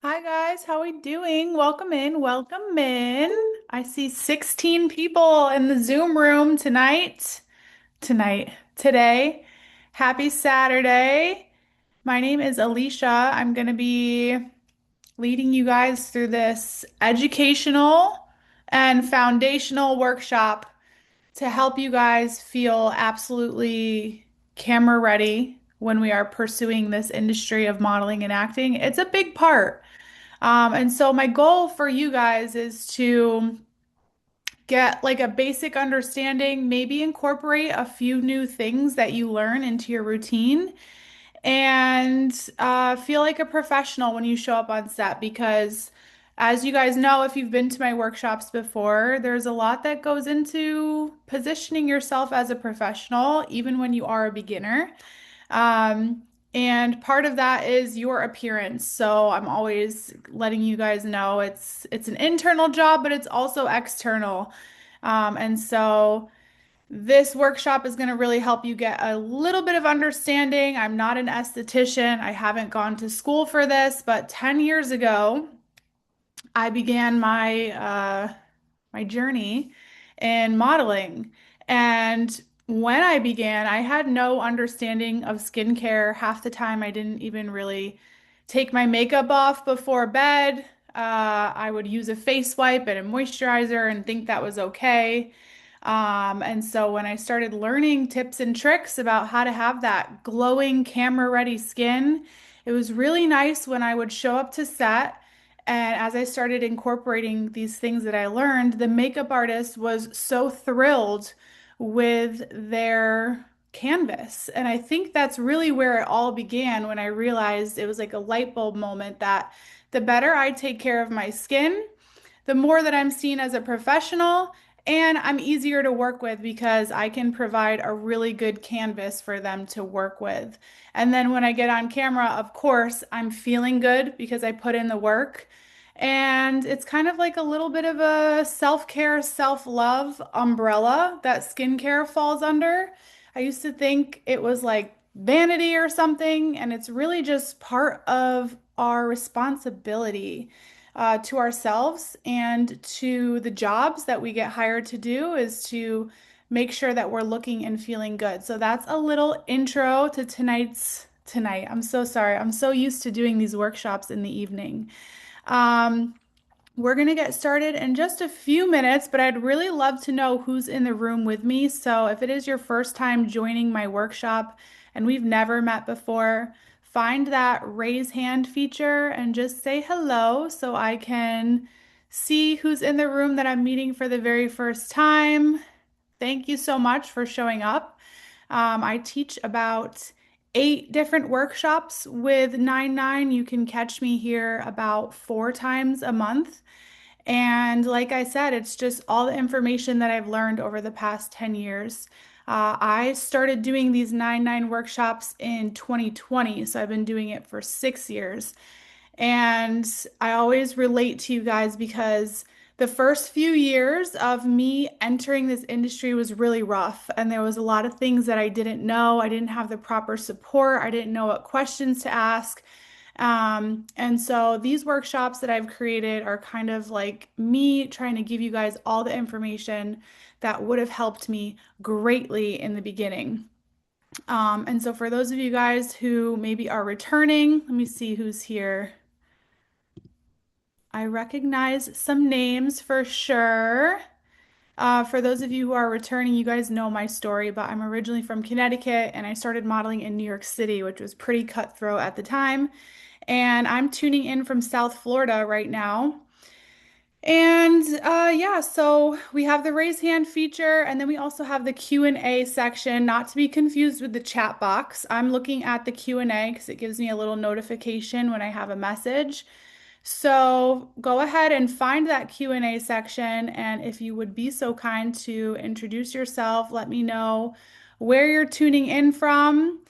Hi guys, how we doing? Welcome in, welcome in. I see 16 people in the Zoom room today. Happy Saturday. My name is Alicia. I'm going to be leading you guys through this educational and foundational workshop to help you guys feel absolutely camera ready when we are pursuing this industry of modeling and acting. It's a big part. And so my goal for you guys is to get like a basic understanding, maybe incorporate a few new things that you learn into your routine and feel like a professional when you show up on set because as you guys know, if you've been to my workshops before, there's a lot that goes into positioning yourself as a professional, even when you are a beginner. Um, and part of that is your appearance. So I'm always letting you guys know it's an internal job, but it's also external. And so this workshop is going to really help you get a little bit of understanding. I'm not an esthetician. I haven't gone to school for this, but 10 years ago, I began my journey in modeling. And when I began, I had no understanding of skincare. Half the time, I didn't even really take my makeup off before bed. I would use a face wipe and a moisturizer and think that was okay. And so when I started learning tips and tricks about how to have that glowing camera ready skin, it was really nice when I would show up to set. And as I started incorporating these things that I learned, the makeup artist was so thrilled with their canvas. And I think that's really where it all began when I realized it was like a light bulb moment that the better I take care of my skin, the more that I'm seen as a professional, and I'm easier to work with because I can provide a really good canvas for them to work with. And then when I get on camera, of course, I'm feeling good because I put in the work. And it's kind of like a little bit of a self-care, self-love umbrella that skincare falls under. I used to think it was like vanity or something, and it's really just part of our responsibility to ourselves and to the jobs that we get hired to do is to make sure that we're looking and feeling good. So that's a little intro to tonight. I'm so sorry. I'm so used to doing these workshops in the evening. Um, we're going to get started in just a few minutes, but I'd really love to know who's in the room with me. So if it is your first time joining my workshop and we've never met before, find that raise hand feature and just say hello so I can see who's in the room that I'm meeting for the very first time. Thank you so much for showing up. I teach about 8 different workshops with 99. You can catch me here about 4 times a month. And like I said, it's just all the information that I've learned over the past 10 years. I started doing these 9-9 workshops in 2020, so I've been doing it for 6 years. And I always relate to you guys because the first few years of me entering this industry was really rough, and there was a lot of things that I didn't know. I didn't have the proper support. I didn't know what questions to ask. And so these workshops that I've created are kind of like me trying to give you guys all the information that would have helped me greatly in the beginning. And so for those of you guys who maybe are returning, let me see who's here. I recognize some names for sure. For those of you who are returning, you guys know my story, but I'm originally from Connecticut and I started modeling in New York City, which was pretty cutthroat at the time. And I'm tuning in from South Florida right now. And yeah, so we have the raise hand feature, and then we also have the Q&A section, not to be confused with the chat box. I'm looking at the Q&A because it gives me a little notification when I have a message. So go ahead and find that Q&A section, and if you would be so kind to introduce yourself, let me know where you're tuning in from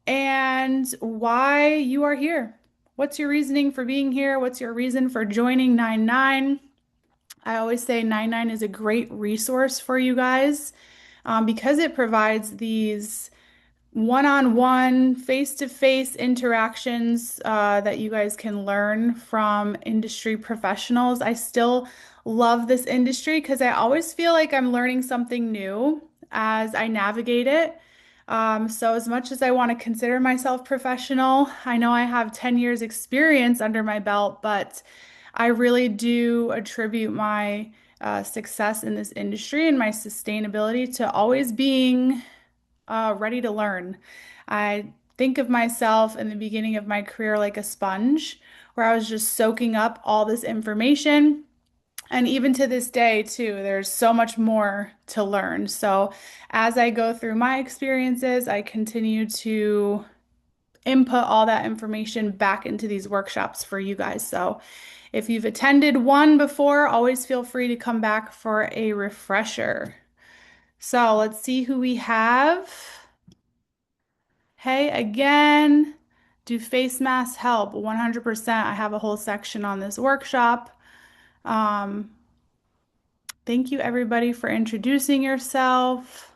and why you are here. What's your reasoning for being here? What's your reason for joining 99? I always say 99 is a great resource for you guys because it provides these one-on-one, face-to-face interactions that you guys can learn from industry professionals. I still love this industry because I always feel like I'm learning something new as I navigate it. So as much as I want to consider myself professional, I know I have 10 years experience under my belt, but I really do attribute my success in this industry and my sustainability to always being ready to learn. I think of myself in the beginning of my career like a sponge, where I was just soaking up all this information. And even to this day, too, there's so much more to learn. So as I go through my experiences, I continue to input all that information back into these workshops for you guys. So if you've attended one before, always feel free to come back for a refresher. So let's see who we have. Hey, again, do face masks help? 100%. I have a whole section on this workshop. Um, thank you, everybody, for introducing yourself.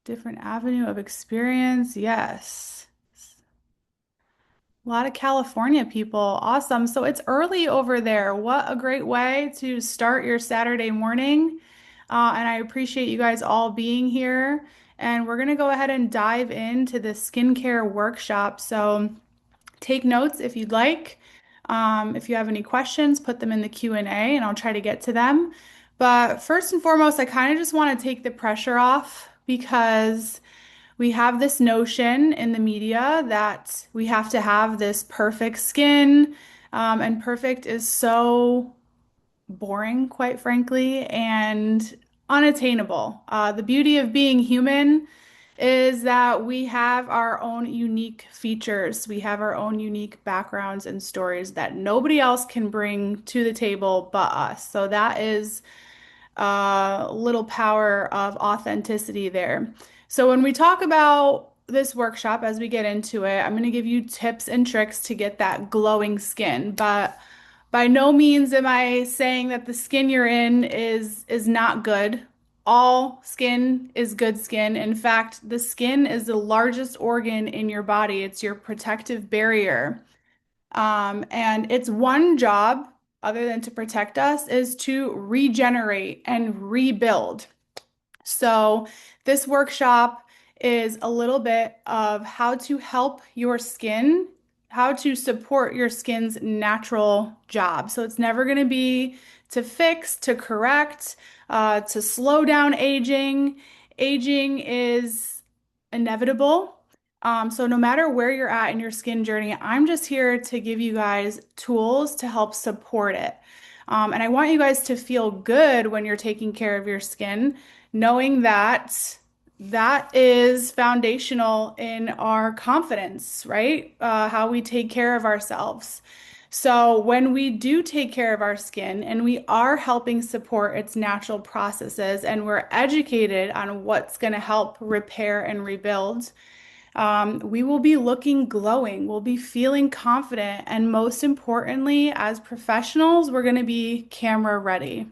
Different avenue of experience. Yes. A lot of California people. Awesome. So it's early over there. What a great way to start your Saturday morning. And I appreciate you guys all being here. And we're going to go ahead and dive into the skincare workshop. So take notes if you'd like. If you have any questions, put them in the Q&A and I'll try to get to them. But first and foremost, I kind of just want to take the pressure off because we have this notion in the media that we have to have this perfect skin, and perfect is so boring, quite frankly, and unattainable. The beauty of being human is that we have our own unique features. We have our own unique backgrounds and stories that nobody else can bring to the table but us. So that is a little power of authenticity there. So when we talk about this workshop, as we get into it, I'm going to give you tips and tricks to get that glowing skin. But by no means am I saying that the skin you're in is not good. All skin is good skin. In fact, the skin is the largest organ in your body. It's your protective barrier. And its one job, other than to protect us, is to regenerate and rebuild. So, this workshop is a little bit of how to help your skin, how to support your skin's natural job. So, it's never going to be to fix, to correct, to slow down aging. Aging is inevitable. So, no matter where you're at in your skin journey, I'm just here to give you guys tools to help support it. And I want you guys to feel good when you're taking care of your skin, knowing that that is foundational in our confidence, right? How we take care of ourselves. So, when we do take care of our skin and we are helping support its natural processes and we're educated on what's going to help repair and rebuild, we will be looking glowing, we'll be feeling confident, and most importantly, as professionals, we're going to be camera ready.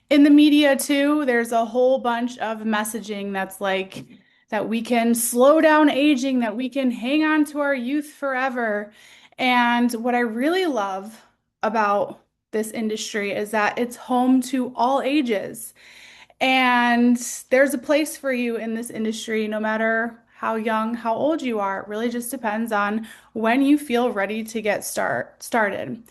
In the media, too, there's a whole bunch of messaging that's like that we can slow down aging, that we can hang on to our youth forever. And what I really love about this industry is that it's home to all ages. And there's a place for you in this industry, no matter how young, how old you are. It really just depends on when you feel ready to get started.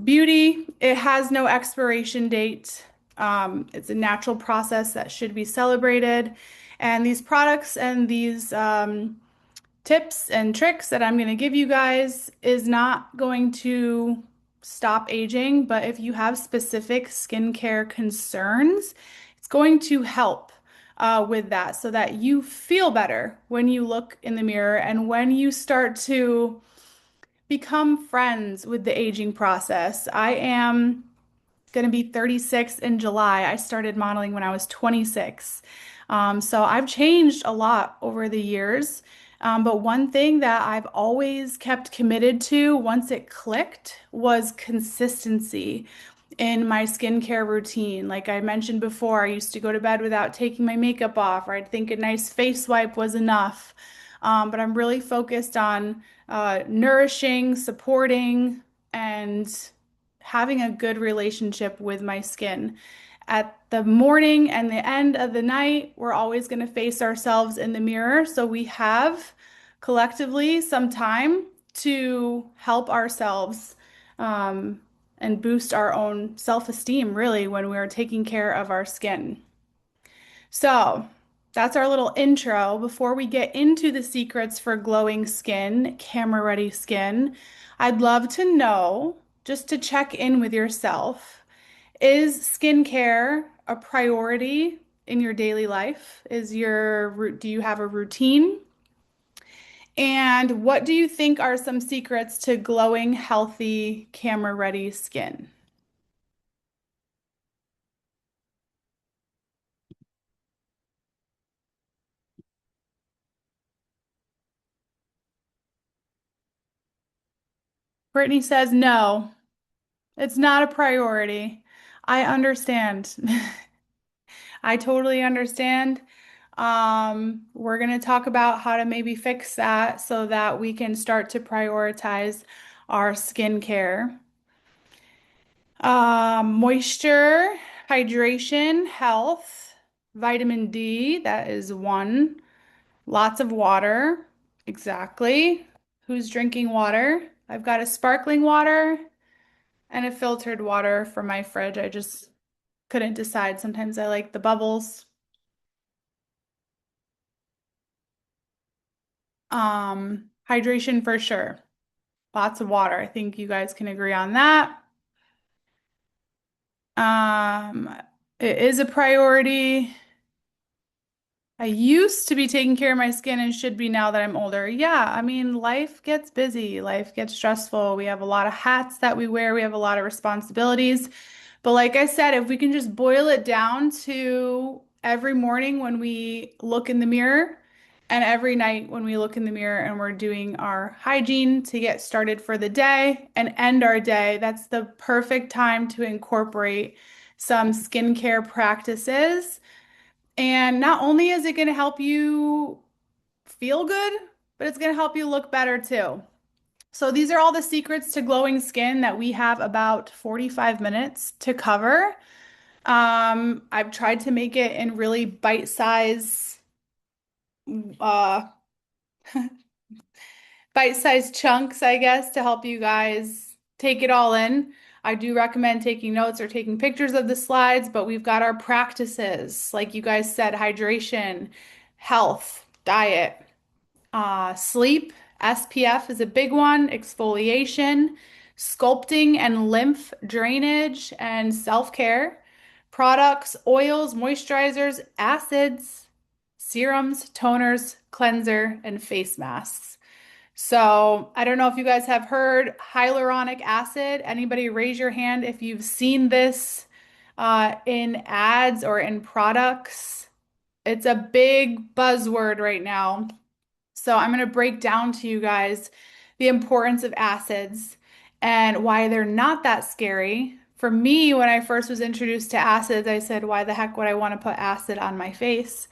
Beauty, it has no expiration date. It's a natural process that should be celebrated. And these products and these tips and tricks that I'm going to give you guys is not going to stop aging, but if you have specific skincare concerns, it's going to help with that so that you feel better when you look in the mirror and when you start to become friends with the aging process. I am going to be 36 in July. I started modeling when I was 26. So I've changed a lot over the years. But one thing that I've always kept committed to once it clicked was consistency. in my skincare routine. Like I mentioned before, I used to go to bed without taking my makeup off, or I'd think a nice face wipe was enough. But I'm really focused on nourishing, supporting, and having a good relationship with my skin. At the morning and the end of the night, we're always going to face ourselves in the mirror. So we have collectively some time to help ourselves um, and boost our own self-esteem, really, when we're taking care of our skin. So that's our little intro. Before we get into the secrets for glowing skin, camera-ready skin, I'd love to know, just to check in with yourself, is skincare a priority in your daily life? Do you have a routine? And what do you think are some secrets to glowing, healthy, camera-ready skin? Brittany says no, it's not a priority. I understand. I totally understand. We're going to talk about how to maybe fix that so that we can start to prioritize our skincare. Moisture, hydration, health, vitamin D, that is one. Lots of water. Exactly. Who's drinking water? I've got a sparkling water and a filtered water for my fridge. I just couldn't decide. Sometimes I like the bubbles. Hydration for sure. Lots of water. I think you guys can agree on that. Um, it is a priority. I used to be taking care of my skin and should be now that I'm older. Yeah, I mean, life gets busy, life gets stressful. We have a lot of hats that we wear, we have a lot of responsibilities. But like I said, if we can just boil it down to every morning when we look in the mirror and every night when we look in the mirror and we're doing our hygiene to get started for the day and end our day, that's the perfect time to incorporate some skincare practices. And not only is it going to help you feel good, but it's going to help you look better too. So these are all the secrets to glowing skin that we have about 45 minutes to cover. I've tried to make it in really uh, bite-sized chunks, I guess, to help you guys take it all in. I do recommend taking notes or taking pictures of the slides, but we've got our practices, like you guys said, hydration, health, diet. Sleep, SPF is a big one, exfoliation, sculpting and lymph drainage, and self-care. Products, oils, moisturizers, acids, serums, toners, cleanser, and face masks. So I don't know if you guys have heard hyaluronic acid. Anybody raise your hand if you've seen this in ads or in products. It's a big buzzword right now. So I'm going to break down to you guys the importance of acids and why they're not that scary. For me, when I first was introduced to acids, I said, why the heck would I want to put acid on my face?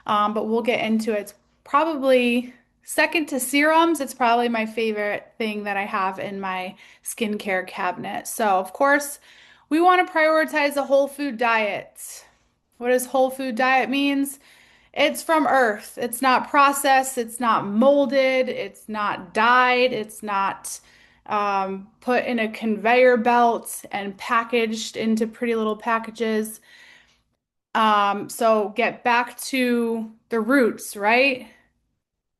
But we'll get into it. It's probably second to serums. It's probably my favorite thing that I have in my skincare cabinet. So, of course, we want to prioritize a whole food diet. What does whole food diet means? It's from Earth. It's not processed. It's not molded. It's not dyed. It's not put in a conveyor belt and packaged into pretty little packages. So get back to the roots, right?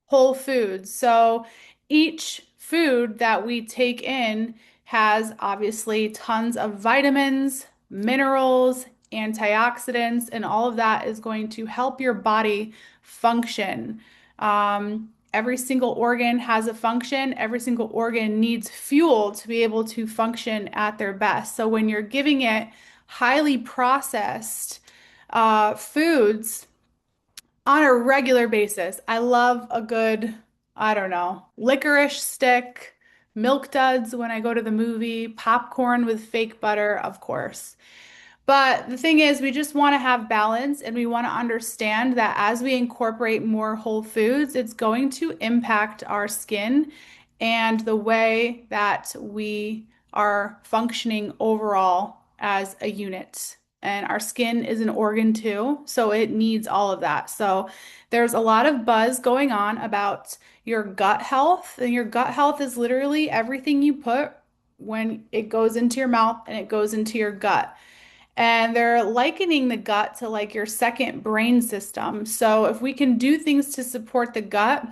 Whole foods. So each food that we take in has obviously tons of vitamins, minerals, antioxidants, and all of that is going to help your body function. Every single organ has a function. Every single organ needs fuel to be able to function at their best. So when you're giving it highly processed foods, on a regular basis. I love a good, I don't know, licorice stick. Milk duds when I go to the movie, popcorn with fake butter, of course. But the thing is, we just want to have balance and we want to understand that as we incorporate more whole foods, it's going to impact our skin and the way that we are functioning overall as a unit. And our skin is an organ too, so it needs all of that. So there's a lot of buzz going on about your gut health, and your gut health is literally everything you put when it goes into your mouth and it goes into your gut. And they're likening the gut to like your second brain system. So if we can do things to support the gut,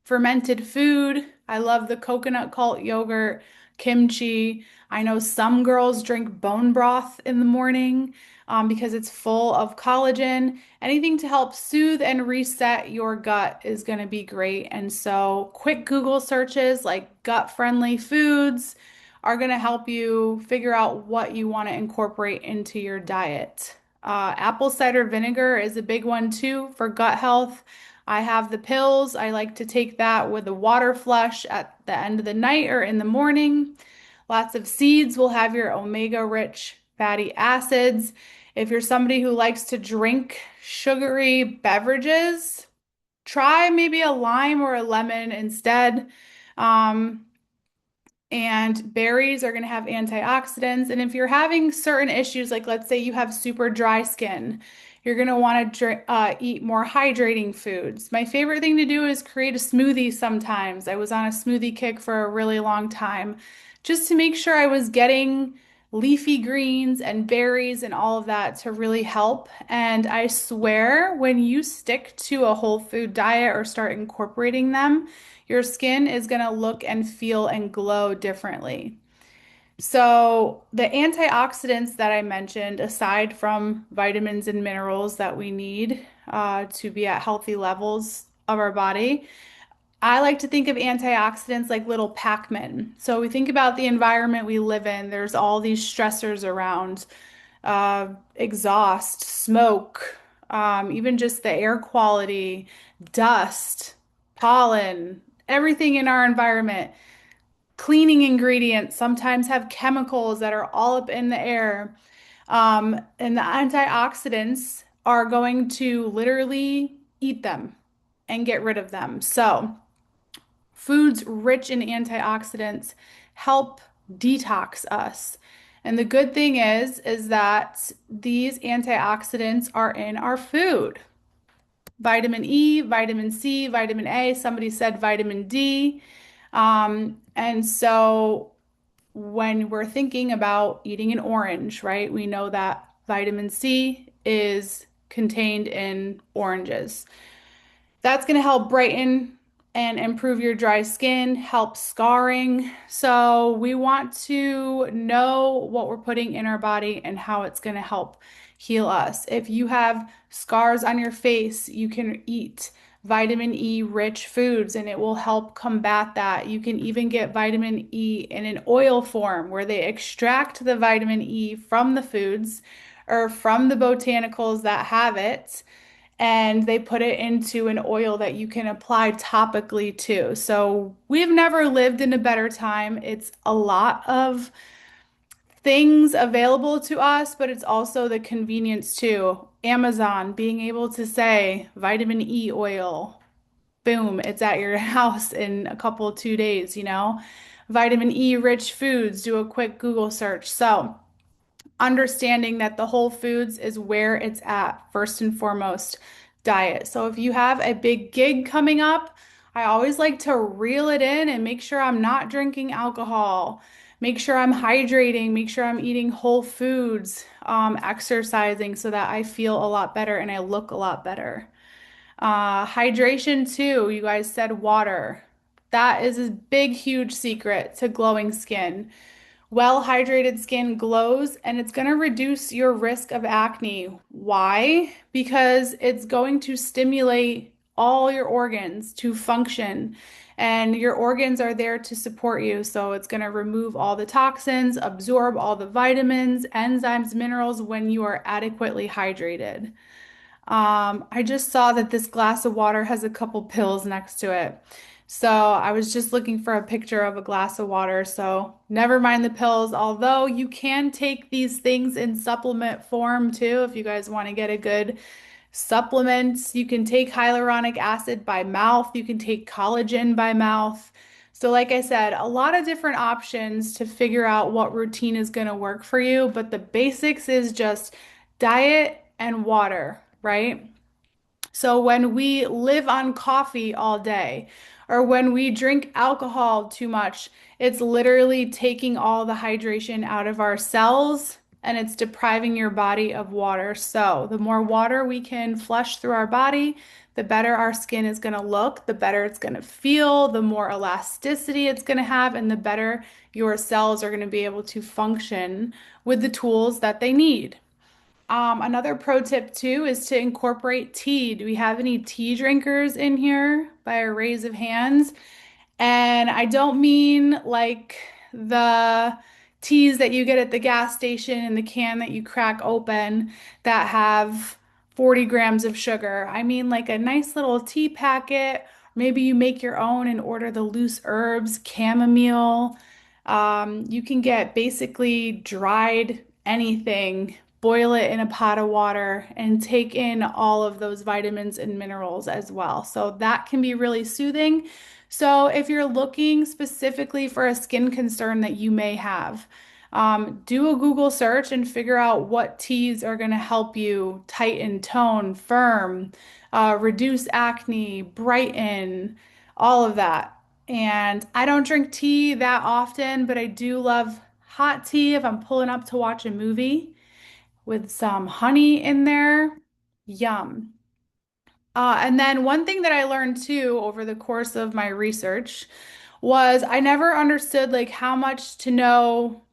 fermented food. I love the coconut cult yogurt, kimchi. I know some girls drink bone broth in the morning because it's full of collagen. Anything to help soothe and reset your gut is going to be great. And so, quick Google searches like gut-friendly foods are going to help you figure out what you want to incorporate into your diet. Apple cider vinegar is a big one too for gut health. I have the pills. I like to take that with a water flush at the end of the night or in the morning. Lots of seeds will have your omega-rich fatty acids. If you're somebody who likes to drink sugary beverages, try maybe a lime or a lemon instead. Um, and berries are going to have antioxidants. And if you're having certain issues, like let's say you have super dry skin, you're going to want to eat more hydrating foods. My favorite thing to do is create a smoothie sometimes. I was on a smoothie kick for a really long time just to make sure I was getting leafy greens and berries and all of that to really help. And I swear, when you stick to a whole food diet or start incorporating them, your skin is going to look and feel and glow differently. So, the antioxidants that I mentioned, aside from vitamins and minerals that we need to be at healthy levels of our body, I like to think of antioxidants like little Pac-Men. So, we think about the environment we live in, there's all these stressors around exhaust, smoke, even just the air quality, dust, pollen, everything in our environment. Cleaning ingredients sometimes have chemicals that are all up in the air. And the antioxidants are going to literally eat them and get rid of them. So, foods rich in antioxidants help detox us. And the good thing is that these antioxidants are in our food. Vitamin E, vitamin C, vitamin A, somebody said vitamin D. And so when we're thinking about eating an orange, right, we know that vitamin C is contained in oranges. That's going to help brighten and improve your dry skin, help scarring. So, we want to know what we're putting in our body and how it's going to help heal us. If you have scars on your face, you can eat vitamin E rich foods and it will help combat that. You can even get vitamin E in an oil form where they extract the vitamin E from the foods or from the botanicals that have it, and they put it into an oil that you can apply topically too. So we've never lived in a better time. It's a lot of things available to us, but it's also the convenience too. Amazon being able to say vitamin E oil, boom, it's at your house in a couple, 2 days, you know? Vitamin E rich foods, do a quick Google search. So, understanding that the whole foods is where it's at, first and foremost, diet. So if you have a big gig coming up, I always like to reel it in and make sure I'm not drinking alcohol, make sure I'm hydrating, make sure I'm eating whole foods, exercising so that I feel a lot better and I look a lot better. Hydration too, you guys said water. That is a big, huge secret to glowing skin. Well hydrated skin glows and it's going to reduce your risk of acne. Why? Because it's going to stimulate all your organs to function, and your organs are there to support you. So it's going to remove all the toxins, absorb all the vitamins, enzymes, minerals when you are adequately hydrated. I just saw that this glass of water has a couple pills next to it. So I was just looking for a picture of a glass of water. So never mind the pills, although you can take these things in supplement form too if you guys want to get a good supplement. You can take hyaluronic acid by mouth, you can take collagen by mouth. So, like I said, a lot of different options to figure out what routine is going to work for you, but the basics is just diet and water, right? So when we live on coffee all day, or when we drink alcohol too much, it's literally taking all the hydration out of our cells and it's depriving your body of water. So the more water we can flush through our body, the better our skin is going to look, the better it's going to feel, the more elasticity it's going to have, and the better your cells are going to be able to function with the tools that they need. Another pro tip too is to incorporate tea. Do we have any tea drinkers in here by a raise of hands? And I don't mean like the teas that you get at the gas station in the can that you crack open that have 40 grams of sugar. I mean like a nice little tea packet. Maybe you make your own and order the loose herbs, chamomile. You can get basically dried anything, boil it in a pot of water, and take in all of those vitamins and minerals as well. So that can be really soothing. So, if you're looking specifically for a skin concern that you may have, do a Google search and figure out what teas are going to help you tighten, tone, firm, reduce acne, brighten, all of that. And I don't drink tea that often, but I do love hot tea if I'm pulling up to watch a movie with some honey in there. Yum. And then one thing that I learned too over the course of my research was I never understood like how much to know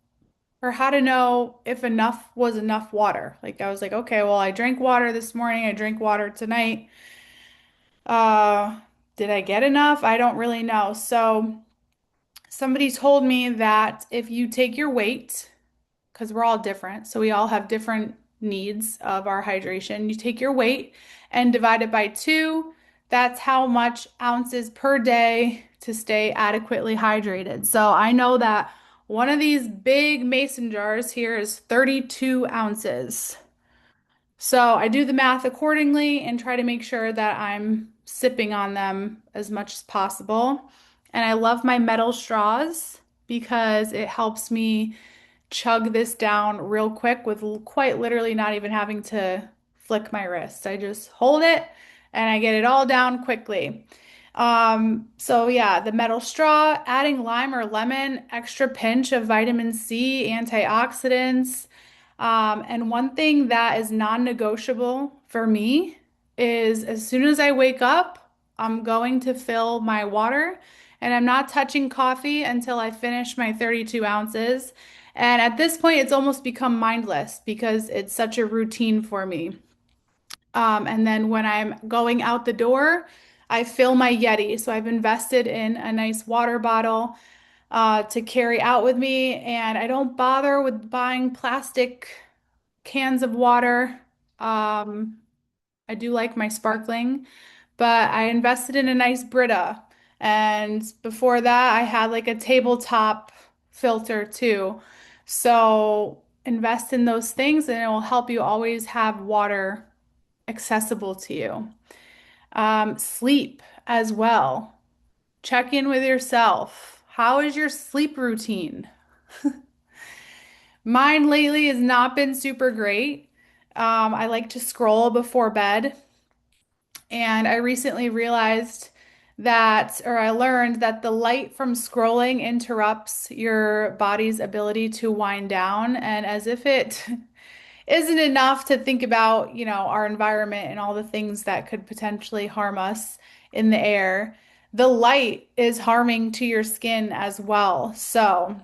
or how to know if enough was enough water. Like I was like, okay, well, I drank water this morning, I drink water tonight. Uh, did I get enough? I don't really know. So somebody told me that if you take your weight, because we're all different. So we all have different needs of our hydration. You take your weight and divide it by two. That's how much ounces per day to stay adequately hydrated. So I know that one of these big mason jars here is 32 ounces. So I do the math accordingly and try to make sure that I'm sipping on them as much as possible. And I love my metal straws because it helps me chug this down real quick with quite literally not even having to flick my wrist. I just hold it and I get it all down quickly. So yeah, the metal straw, adding lime or lemon, extra pinch of vitamin C, antioxidants. And one thing that is non-negotiable for me is as soon as I wake up, I'm going to fill my water and I'm not touching coffee until I finish my 32 ounces. And at this point, it's almost become mindless because it's such a routine for me. And then when I'm going out the door, I fill my Yeti. So I've invested in a nice water bottle to carry out with me, and I don't bother with buying plastic cans of water. Um, I do like my sparkling, but I invested in a nice Brita. And before that, I had like a tabletop filter too. So invest in those things and it will help you always have water accessible to you. Sleep as well. Check in with yourself. How is your sleep routine? Mine lately has not been super great. I like to scroll before bed. And I recently realized that, or I learned that the light from scrolling interrupts your body's ability to wind down. And as if it isn't enough to think about, our environment and all the things that could potentially harm us in the air, the light is harming to your skin as well. So,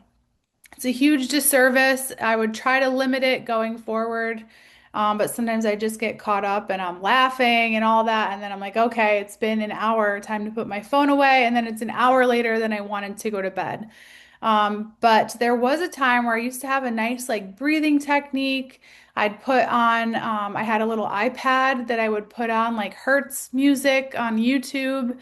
it's a huge disservice. I would try to limit it going forward. But sometimes I just get caught up and I'm laughing and all that. And then I'm like, okay, it's been an hour, time to put my phone away. And then it's an hour later than I wanted to go to bed. But there was a time where I used to have a nice like breathing technique. I'd put on, I had a little iPad that I would put on like Hertz music on YouTube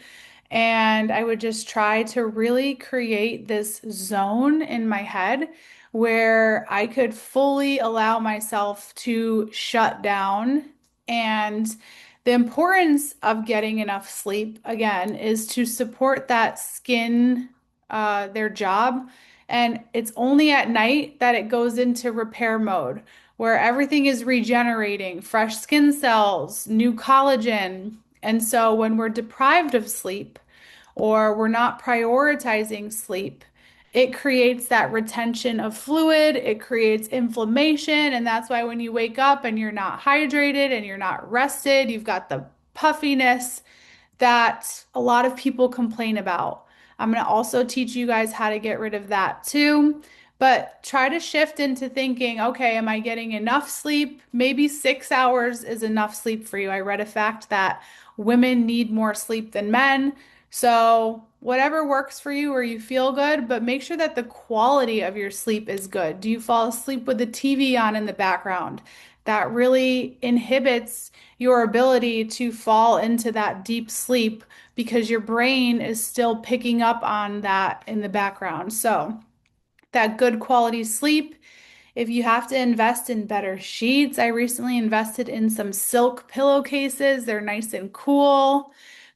And I would just try to really create this zone in my head where I could fully allow myself to shut down. And the importance of getting enough sleep, again, is to support that skin, their job. And it's only at night that it goes into repair mode, where everything is regenerating, fresh skin cells, new collagen. And so when we're deprived of sleep or we're not prioritizing sleep, it creates that retention of fluid, it creates inflammation, and that's why when you wake up and you're not hydrated and you're not rested, you've got the puffiness that a lot of people complain about. I'm going to also teach you guys how to get rid of that too. But try to shift into thinking, okay, am I getting enough sleep? Maybe 6 hours is enough sleep for you. I read a fact that women need more sleep than men. So, whatever works for you or you feel good, but make sure that the quality of your sleep is good. Do you fall asleep with the TV on in the background? That really inhibits your ability to fall into that deep sleep because your brain is still picking up on that in the background. So, that good quality sleep. If you have to invest in better sheets, I recently invested in some silk pillowcases. They're nice and cool.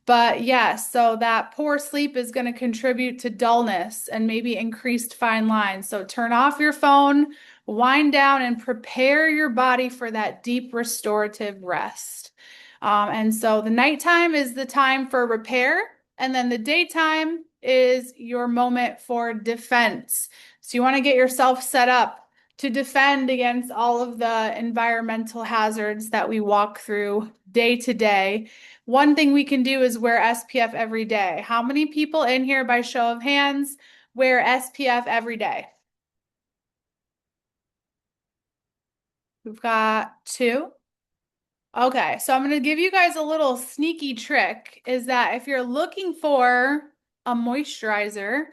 But yes, so that poor sleep is going to contribute to dullness and maybe increased fine lines. So turn off your phone, wind down, and prepare your body for that deep restorative rest. And so the nighttime is the time for repair, and then the daytime is your moment for defense. So you want to get yourself set up to defend against all of the environmental hazards that we walk through day to day. One thing we can do is wear SPF every day. How many people in here, by show of hands, wear SPF every day? We've got two. Okay, so I'm going to give you guys a little sneaky trick is that if you're looking for a moisturizer,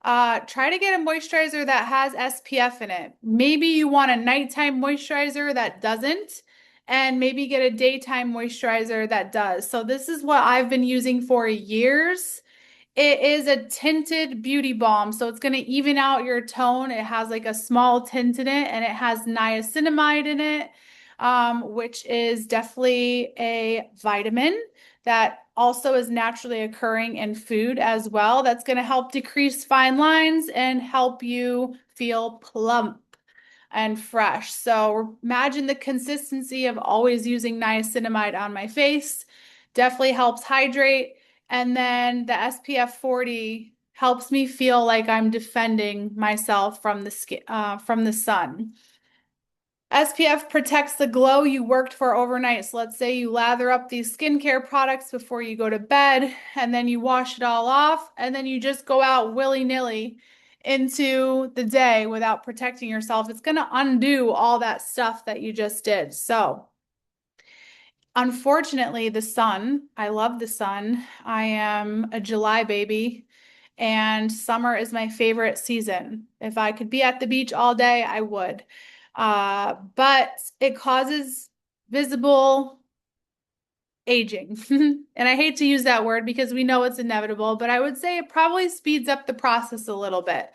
try to get a moisturizer that has SPF in it. Maybe you want a nighttime moisturizer that doesn't, and maybe get a daytime moisturizer that does. So this is what I've been using for years. It is a tinted beauty balm, so it's going to even out your tone. It has like a small tint in it, and it has niacinamide in it, which is definitely a vitamin that also is naturally occurring in food as well. That's going to help decrease fine lines and help you feel plump and fresh. So imagine the consistency of always using niacinamide on my face. Definitely helps hydrate. And then the SPF 40 helps me feel like I'm defending myself from the skin, from the sun. SPF protects the glow you worked for overnight. So let's say you lather up these skincare products before you go to bed, and then you wash it all off, and then you just go out willy-nilly into the day without protecting yourself. It's going to undo all that stuff that you just did. So, unfortunately, the sun, I love the sun. I am a July baby, and summer is my favorite season. If I could be at the beach all day, I would. But it causes visible aging. And I hate to use that word because we know it's inevitable, but I would say it probably speeds up the process a little bit.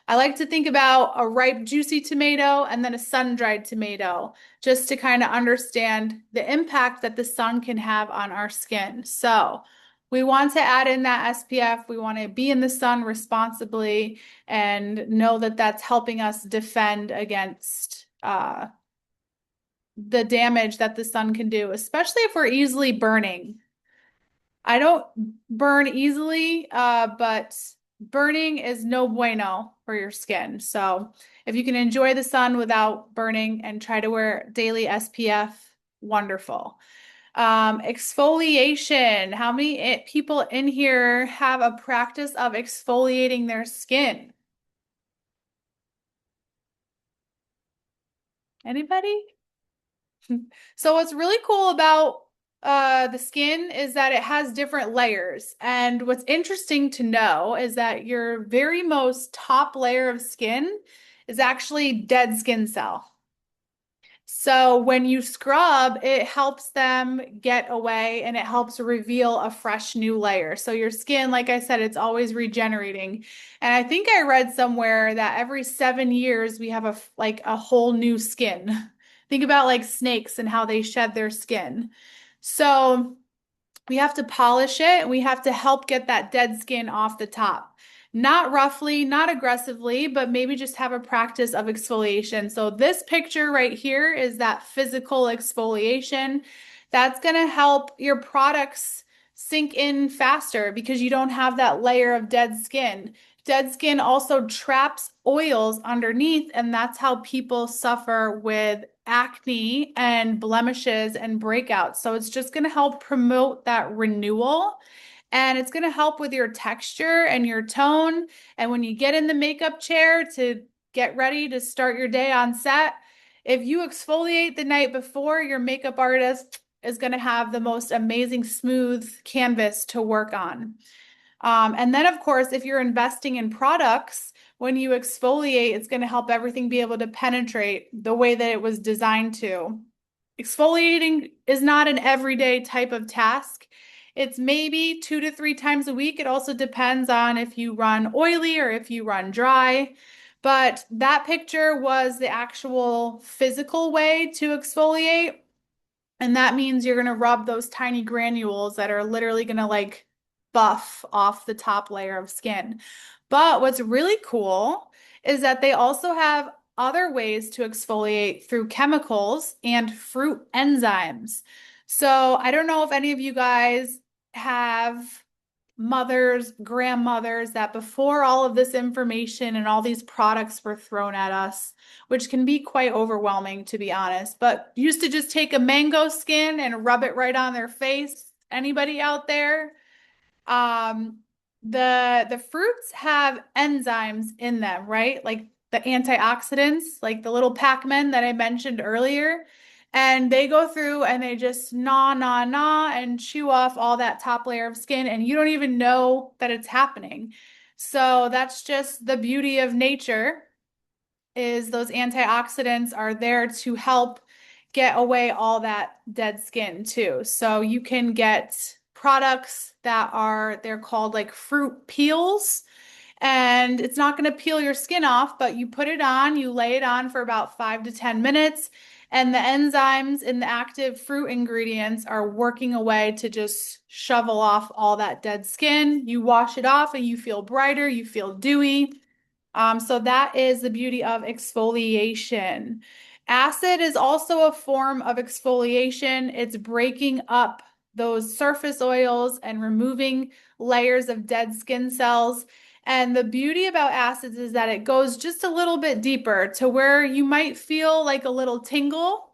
I like to think about a ripe, juicy tomato and then a sun-dried tomato, just to kind of understand the impact that the sun can have on our skin. So we want to add in that SPF. We want to be in the sun responsibly and know that that's helping us defend against the damage that the sun can do, especially if we're easily burning. I don't burn easily, but burning is no bueno for your skin. So if you can enjoy the sun without burning and try to wear daily SPF, wonderful. Exfoliation. How many people in here have a practice of exfoliating their skin? Anybody? So what's really cool about the skin is that it has different layers. And what's interesting to know is that your very most top layer of skin is actually dead skin cell. So when you scrub, it helps them get away and it helps reveal a fresh new layer. So your skin, like I said, it's always regenerating. And I think I read somewhere that every 7 years we have like a whole new skin. Think about like snakes and how they shed their skin. So we have to polish it. We have to help get that dead skin off the top. Not roughly, not aggressively, but maybe just have a practice of exfoliation. So this picture right here is that physical exfoliation. That's going to help your products sink in faster because you don't have that layer of dead skin. Dead skin also traps oils underneath, and that's how people suffer with acne and blemishes and breakouts. So it's just going to help promote that renewal. And it's going to help with your texture and your tone. And when you get in the makeup chair to get ready to start your day on set, if you exfoliate the night before, your makeup artist is going to have the most amazing smooth canvas to work on. And then, of course, if you're investing in products, when you exfoliate, it's going to help everything be able to penetrate the way that it was designed to. Exfoliating is not an everyday type of task. It's maybe 2 to 3 times a week. It also depends on if you run oily or if you run dry. But that picture was the actual physical way to exfoliate. And that means you're going to rub those tiny granules that are literally going to like buff off the top layer of skin. But what's really cool is that they also have other ways to exfoliate through chemicals and fruit enzymes. So I don't know if any of you guys have mothers, grandmothers that before all of this information and all these products were thrown at us, which can be quite overwhelming to be honest, but used to just take a mango skin and rub it right on their face. Anybody out there? Um, the fruits have enzymes in them, right? Like the antioxidants, like the little Pac-Man that I mentioned earlier. And they go through and they just gnaw and chew off all that top layer of skin, and you don't even know that it's happening. So that's just the beauty of nature is those antioxidants are there to help get away all that dead skin too. So you can get products that are, they're called like fruit peels, and it's not going to peel your skin off, but you put it on, you lay it on for about 5 to 10 minutes, and the enzymes in the active fruit ingredients are working away to just shovel off all that dead skin. You wash it off and you feel brighter, you feel dewy. So that is the beauty of exfoliation. Acid is also a form of exfoliation. It's breaking up those surface oils and removing layers of dead skin cells. And the beauty about acids is that it goes just a little bit deeper to where you might feel like a little tingle.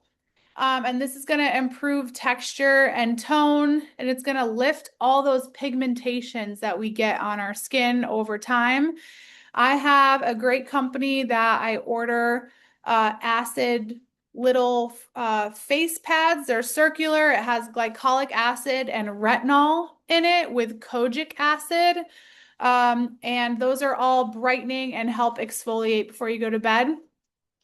And this is going to improve texture and tone, and it's going to lift all those pigmentations that we get on our skin over time. I have a great company that I order acid little face pads. They're circular. It has glycolic acid and retinol in it with kojic acid. And those are all brightening and help exfoliate before you go to bed.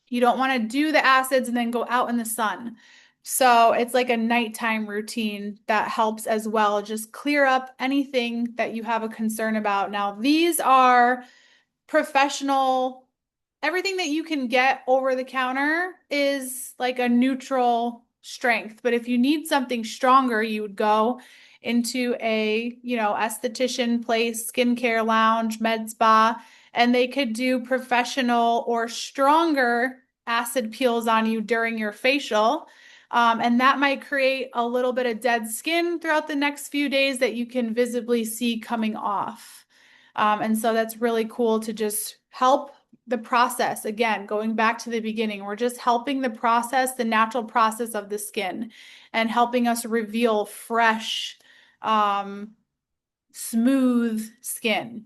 You don't want to do the acids and then go out in the sun. So it's like a nighttime routine that helps as well. Just clear up anything that you have a concern about. Now, these are professional, everything that you can get over the counter is like a neutral strength. But if you need something stronger, you would go into a, esthetician place, skincare lounge, med spa, and they could do professional or stronger acid peels on you during your facial. And that might create a little bit of dead skin throughout the next few days that you can visibly see coming off. And so that's really cool to just help the process. Again, going back to the beginning, we're just helping the process, the natural process of the skin, and helping us reveal fresh, um, smooth skin.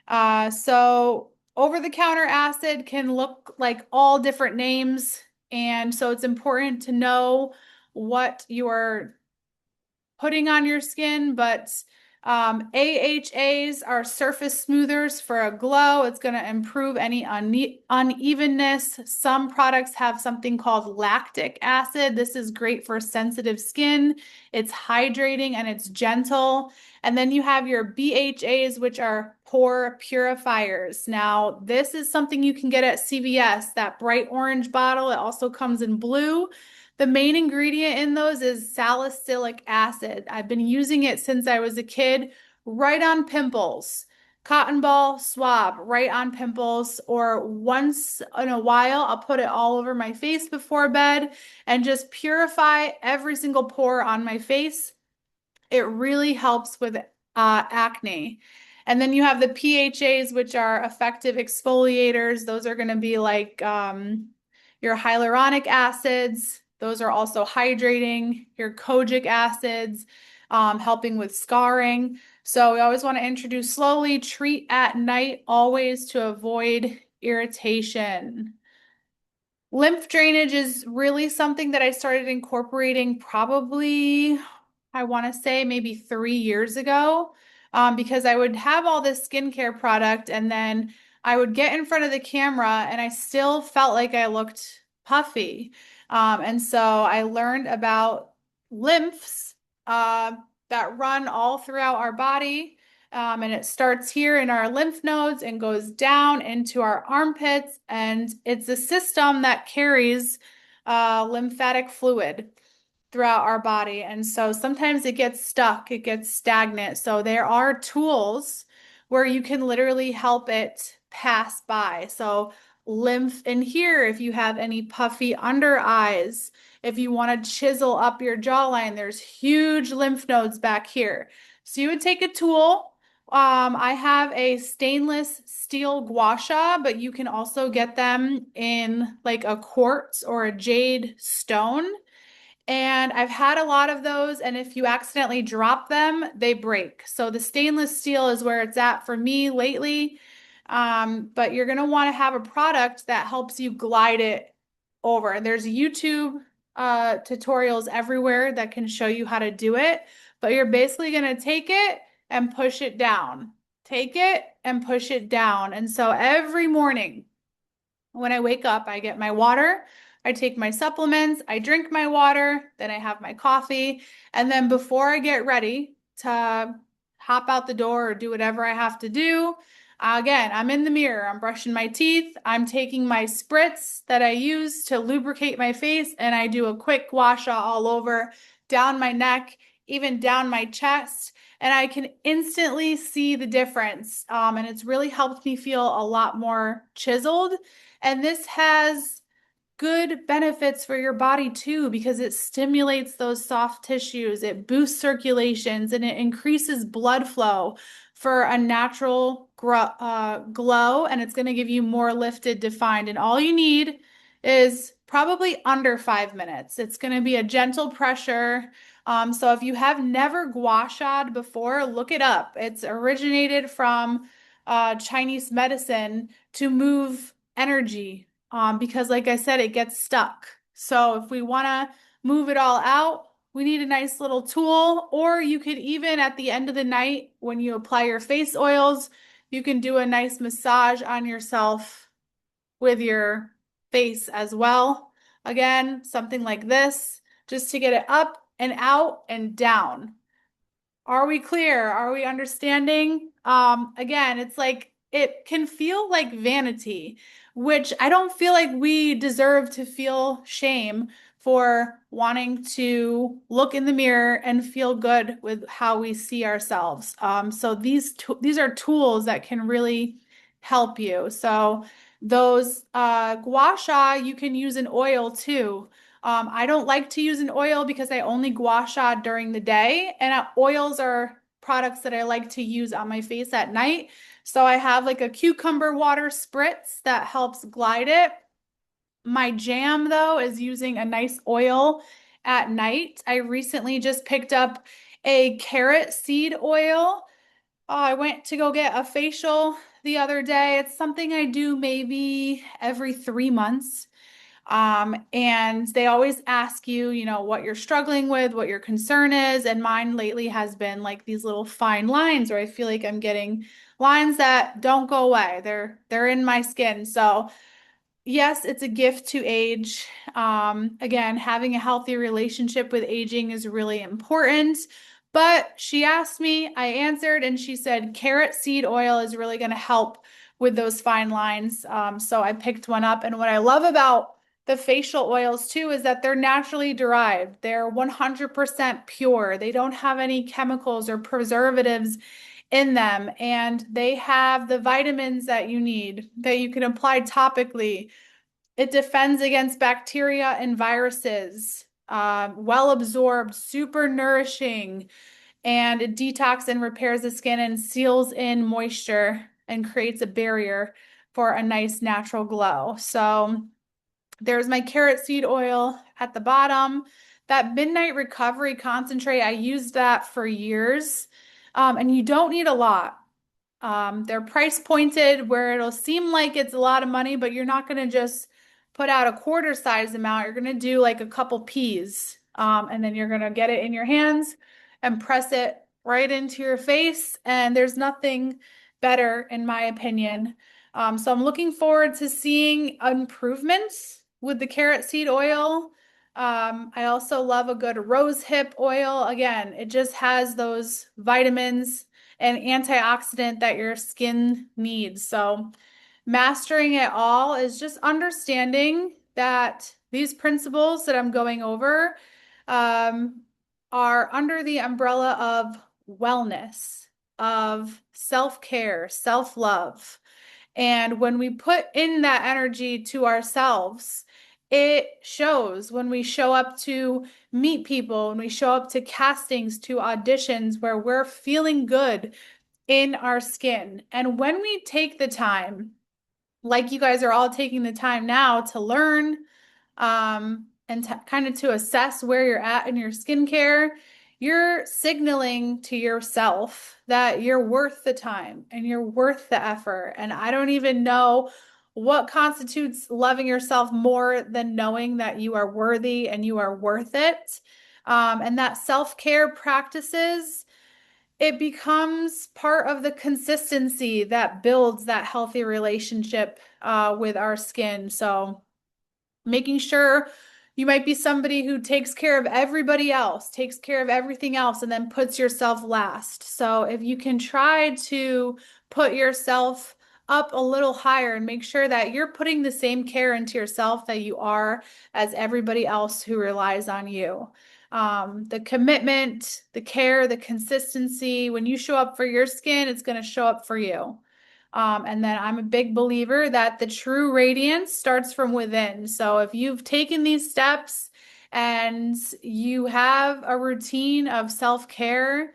So over-the-counter acid can look like all different names. And so it's important to know what you're putting on your skin, but AHAs are surface smoothers for a glow. It's going to improve any unevenness. Some products have something called lactic acid. This is great for sensitive skin. It's hydrating and it's gentle. And then you have your BHAs, which are pore purifiers. Now, this is something you can get at CVS, that bright orange bottle. It also comes in blue. The main ingredient in those is salicylic acid. I've been using it since I was a kid, right on pimples. Cotton ball swab right on pimples, or once in a while, I'll put it all over my face before bed and just purify every single pore on my face. It really helps with acne. And then you have the PHAs, which are effective exfoliators. Those are going to be like your hyaluronic acids. Those are also hydrating. Your kojic acids, helping with scarring. So we always want to introduce slowly, treat at night, always to avoid irritation. Lymph drainage is really something that I started incorporating probably, I want to say maybe 3 years ago, because I would have all this skincare product and then I would get in front of the camera and I still felt like I looked puffy. And so I learned about lymphs that run all throughout our body. And it starts here in our lymph nodes and goes down into our armpits. And it's a system that carries lymphatic fluid throughout our body. And so sometimes it gets stuck, it gets stagnant. So there are tools where you can literally help it pass by. So lymph in here, if you have any puffy under eyes, if you want to chisel up your jawline, there's huge lymph nodes back here. So you would take a tool. I have a stainless steel gua sha, but you can also get them in like a quartz or a jade stone. And I've had a lot of those, and if you accidentally drop them, they break. So the stainless steel is where it's at for me lately. But you're going to want to have a product that helps you glide it over. There's YouTube tutorials everywhere that can show you how to do it, but you're basically going to take it and push it down. Take it and push it down. And so every morning, when I wake up, I get my water, I take my supplements, I drink my water, then I have my coffee. And then before I get ready to hop out the door or do whatever I have to do, again, I'm in the mirror, I'm brushing my teeth, I'm taking my spritz that I use to lubricate my face, and I do a quick wash all over, down my neck, even down my chest. And I can instantly see the difference. And it's really helped me feel a lot more chiseled. And this has good benefits for your body too, because it stimulates those soft tissues, it boosts circulations, and it increases blood flow for a natural glow. And it's going to give you more lifted, defined. And all you need is probably under 5 minutes. It's going to be a gentle pressure. So if you have never gua sha'd before, look it up. It's originated from Chinese medicine to move energy, because like I said, it gets stuck. So if we want to move it all out, we need a nice little tool, or you could even at the end of the night when you apply your face oils, you can do a nice massage on yourself with your face as well. Again, something like this, just to get it up and out and down. Are we clear? Are we understanding? Again, it's like it can feel like vanity, which I don't feel like we deserve to feel shame for wanting to look in the mirror and feel good with how we see ourselves. So these are tools that can really help you. So those gua sha, you can use an oil too. I don't like to use an oil because I only gua sha during the day, and oils are products that I like to use on my face at night. So I have like a cucumber water spritz that helps glide it. My jam, though, is using a nice oil at night. I recently just picked up a carrot seed oil. I went to go get a facial the other day. It's something I do maybe every 3 months. And they always ask you, what you're struggling with, what your concern is. And mine lately has been like these little fine lines where I feel like I'm getting lines that don't go away. They're in my skin. So yes, it's a gift to age. Again, having a healthy relationship with aging is really important. But she asked me, I answered, and she said carrot seed oil is really going to help with those fine lines. So I picked one up. And what I love about the facial oils too is that they're naturally derived. They're 100% pure. They don't have any chemicals or preservatives in them, and they have the vitamins that you need that you can apply topically. It defends against bacteria and viruses, well absorbed, super nourishing, and it detox and repairs the skin and seals in moisture and creates a barrier for a nice natural glow. So there's my carrot seed oil at the bottom. That Midnight Recovery Concentrate, I used that for years. And you don't need a lot. They're price pointed where it'll seem like it's a lot of money, but you're not going to just put out a quarter size amount. You're going to do like a couple peas, and then you're going to get it in your hands and press it right into your face. And there's nothing better, in my opinion. So I'm looking forward to seeing improvements with the carrot seed oil. I also love a good rose hip oil. Again, it just has those vitamins and antioxidant that your skin needs. So, mastering it all is just understanding that these principles that I'm going over um, are under the umbrella of wellness, of self-care, self-love. And when we put in that energy to ourselves, it shows when we show up to meet people, when we show up to castings, to auditions where we're feeling good in our skin. And when we take the time, like you guys are all taking the time now to learn and kind of to assess where you're at in your skincare, you're signaling to yourself that you're worth the time and you're worth the effort. And I don't even know what constitutes loving yourself more than knowing that you are worthy and you are worth it. And that self-care practices, it becomes part of the consistency that builds that healthy relationship with our skin. So, making sure you might be somebody who takes care of everybody else, takes care of everything else, and then puts yourself last. So, if you can try to put yourself up a little higher and make sure that you're putting the same care into yourself that you are as everybody else who relies on you. The commitment, the care, the consistency, when you show up for your skin, it's going to show up for you. And then I'm a big believer that the true radiance starts from within. So if you've taken these steps and you have a routine of self-care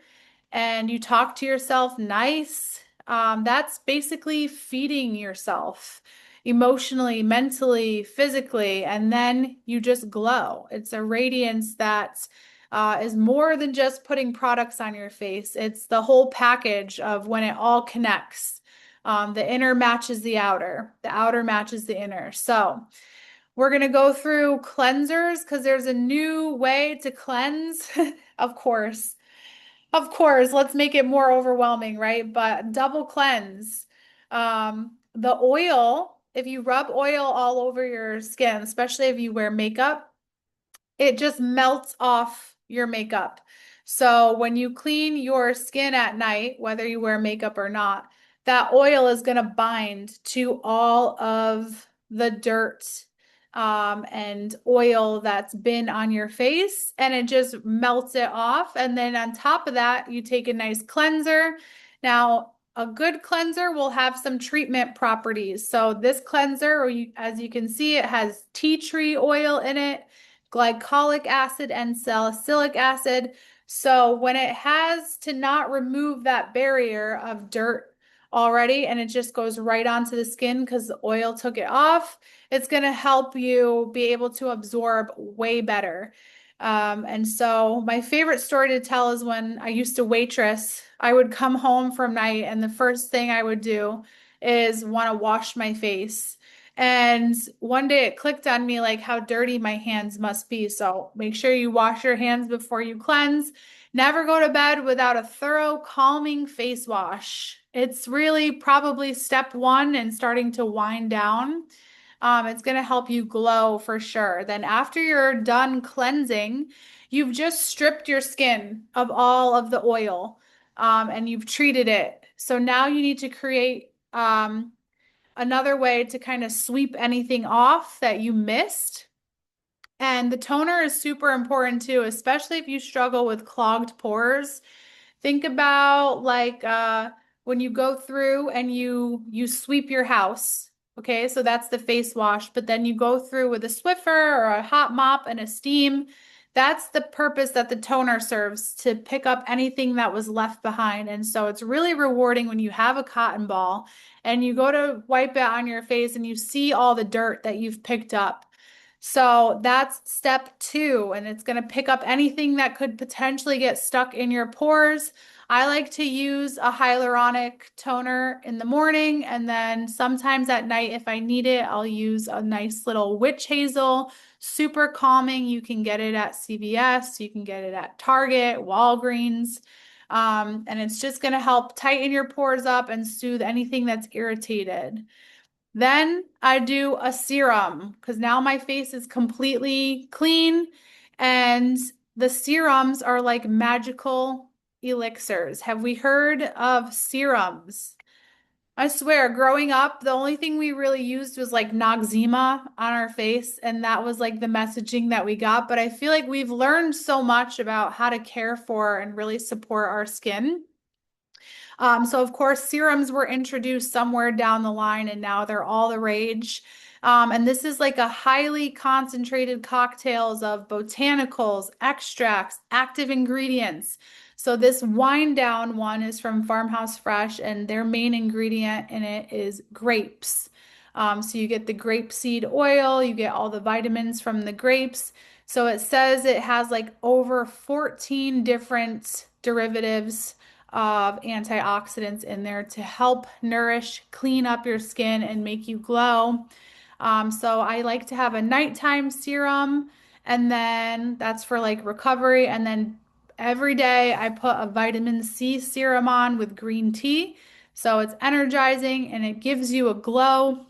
and you talk to yourself nice, that's basically feeding yourself emotionally, mentally, physically, and then you just glow. It's a radiance that is more than just putting products on your face. It's the whole package of when it all connects. The inner matches the outer matches the inner. So we're going to go through cleansers because there's a new way to cleanse. Of course. Of course, let's make it more overwhelming, right? But double cleanse. The oil, if you rub oil all over your skin, especially if you wear makeup, it just melts off your makeup. So when you clean your skin at night, whether you wear makeup or not, that oil is going to bind to all of the dirt and oil that's been on your face, and it just melts it off. And then on top of that, you take a nice cleanser. Now, a good cleanser will have some treatment properties. So this cleanser, as you can see, it has tea tree oil in it, glycolic acid, and salicylic acid. So when it has to not remove that barrier of dirt already and it just goes right onto the skin because the oil took it off, it's going to help you be able to absorb way better. And so my favorite story to tell is when I used to waitress, I would come home from night and the first thing I would do is want to wash my face. And one day it clicked on me like how dirty my hands must be. So make sure you wash your hands before you cleanse. Never go to bed without a thorough, calming face wash. It's really probably step one in starting to wind down. It's going to help you glow for sure. Then, after you're done cleansing, you've just stripped your skin of all of the oil, and you've treated it. So now you need to create another way to kind of sweep anything off that you missed. And the toner is super important too, especially if you struggle with clogged pores. Think about like when you go through and you sweep your house. Okay, so that's the face wash, but then you go through with a Swiffer or a hot mop and a steam. That's the purpose that the toner serves, to pick up anything that was left behind. And so it's really rewarding when you have a cotton ball and you go to wipe it on your face and you see all the dirt that you've picked up. So that's step two, and it's going to pick up anything that could potentially get stuck in your pores. I like to use a hyaluronic toner in the morning, and then sometimes at night, if I need it, I'll use a nice little witch hazel. Super calming. You can get it at CVS, you can get it at Target, Walgreens. And it's just going to help tighten your pores up and soothe anything that's irritated. Then I do a serum because now my face is completely clean, and the serums are like magical elixirs. Have we heard of serums? I swear, growing up, the only thing we really used was like Noxzema on our face, and that was like the messaging that we got. But I feel like we've learned so much about how to care for and really support our skin. So of course, serums were introduced somewhere down the line, and now they're all the rage. And this is like a highly concentrated cocktails of botanicals, extracts, active ingredients. So this wind down one is from Farmhouse Fresh, and their main ingredient in it is grapes. So you get the grapeseed oil, you get all the vitamins from the grapes. So it says it has like over 14 different derivatives of antioxidants in there to help nourish, clean up your skin, and make you glow. So I like to have a nighttime serum, and then that's for like recovery. And then every day I put a vitamin C serum on with green tea. So it's energizing and it gives you a glow,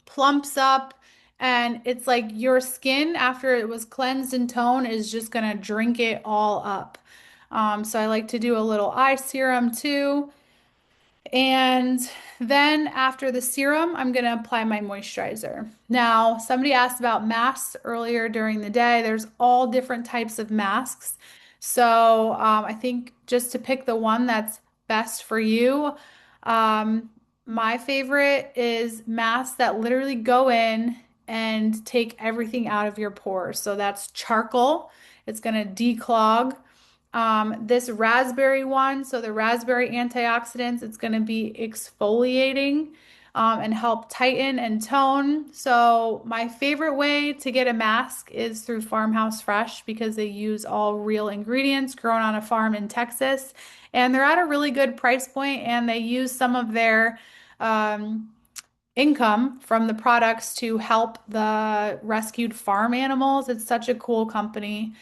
plumps up, and it's like your skin after it was cleansed and toned is just gonna drink it all up. So I like to do a little eye serum too. And then after the serum, I'm going to apply my moisturizer. Now, somebody asked about masks earlier during the day. There's all different types of masks. So I think just to pick the one that's best for you, um, my favorite is masks that literally go in and take everything out of your pores. So that's charcoal. It's going to declog. This raspberry one, so the raspberry antioxidants, it's going to be exfoliating and help tighten and tone. So my favorite way to get a mask is through Farmhouse Fresh because they use all real ingredients grown on a farm in Texas, and they're at a really good price point, and they use some of their um, income from the products to help the rescued farm animals. It's such a cool company.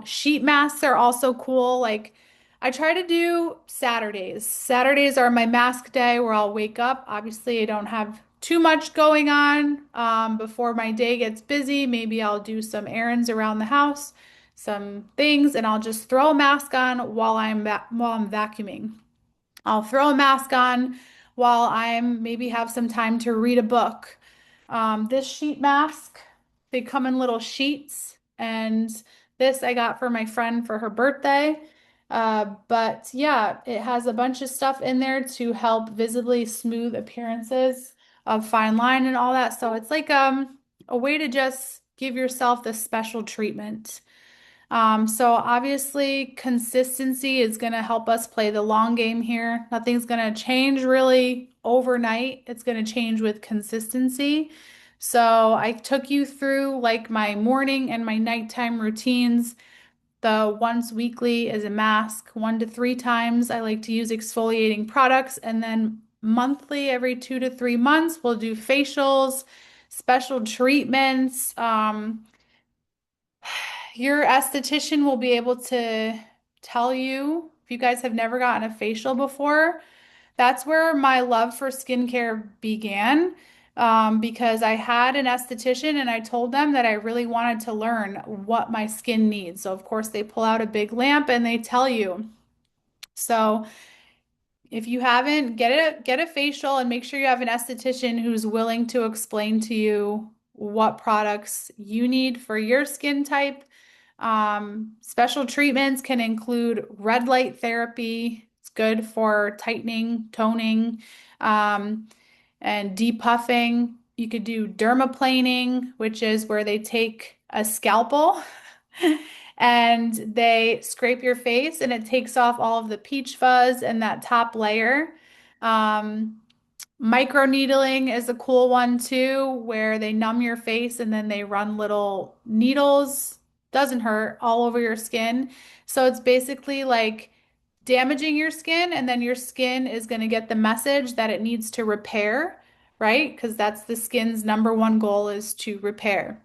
Sheet masks are also cool. Like I try to do Saturdays. Saturdays are my mask day where I'll wake up. Obviously, I don't have too much going on before my day gets busy. Maybe I'll do some errands around the house, some things, and I'll just throw a mask on while I'm vacuuming. I'll throw a mask on while I'm maybe have some time to read a book. This sheet mask, they come in little sheets, and this I got for my friend for her birthday. But yeah, it has a bunch of stuff in there to help visibly smooth appearances of fine line and all that. So it's like a way to just give yourself this special treatment. So obviously consistency is going to help us play the long game here. Nothing's going to change really overnight. It's going to change with consistency. So I took you through like my morning and my nighttime routines. The once weekly is a mask, 1 to 3 times. I like to use exfoliating products, and then monthly, every 2 to 3 months. We'll do facials, special treatments. Your esthetician will be able to tell you if you guys have never gotten a facial before. That's where my love for skincare began, because I had an esthetician and I told them that I really wanted to learn what my skin needs. So, of course, they pull out a big lamp and they tell you. So, if you haven't, get a facial and make sure you have an esthetician who's willing to explain to you what products you need for your skin type. Special treatments can include red light therapy. It's good for tightening, toning, um, and depuffing. You could do dermaplaning, which is where they take a scalpel and they scrape your face and it takes off all of the peach fuzz and that top layer. Um, Microneedling is a cool one too, where they numb your face and then they run little needles, doesn't hurt, all over your skin. So it's basically like damaging your skin, and then your skin is going to get the message that it needs to repair, right? Because that's the skin's number one goal is to repair.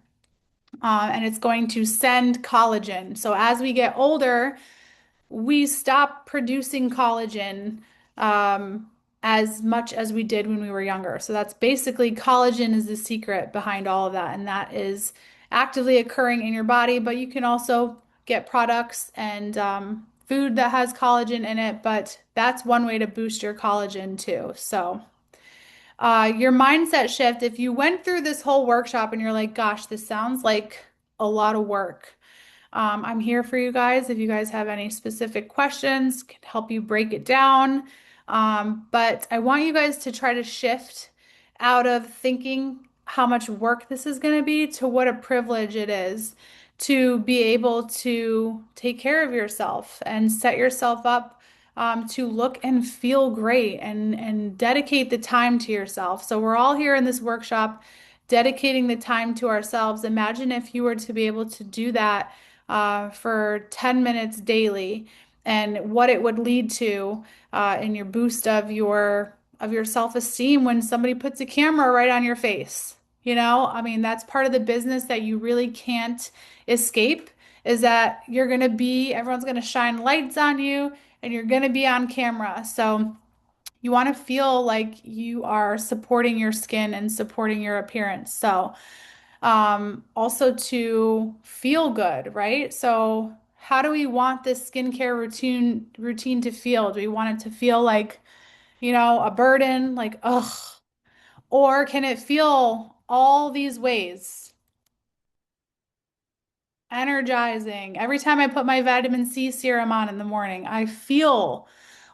And it's going to send collagen. So as we get older, we stop producing collagen um, as much as we did when we were younger. So that's basically collagen is the secret behind all of that, and that is actively occurring in your body. But you can also get products and food that has collagen in it, but that's one way to boost your collagen too. So your mindset shift, if you went through this whole workshop and you're like, gosh, this sounds like a lot of work. I'm here for you guys. If you guys have any specific questions, can help you break it down. But I want you guys to try to shift out of thinking how much work this is going to be to what a privilege it is to be able to take care of yourself and set yourself up to look and feel great and dedicate the time to yourself. So we're all here in this workshop dedicating the time to ourselves. Imagine if you were to be able to do that for 10 minutes daily and what it would lead to in your boost of your self-esteem when somebody puts a camera right on your face. You know, I mean, that's part of the business that you really can't escape is that everyone's going to shine lights on you and you're going to be on camera. So you want to feel like you are supporting your skin and supporting your appearance. So, also to feel good, right? So how do we want this skincare routine to feel? Do we want it to feel like, a burden, like, ugh, or can it feel all these ways? Energizing. Every time I put my vitamin C serum on in the morning, I feel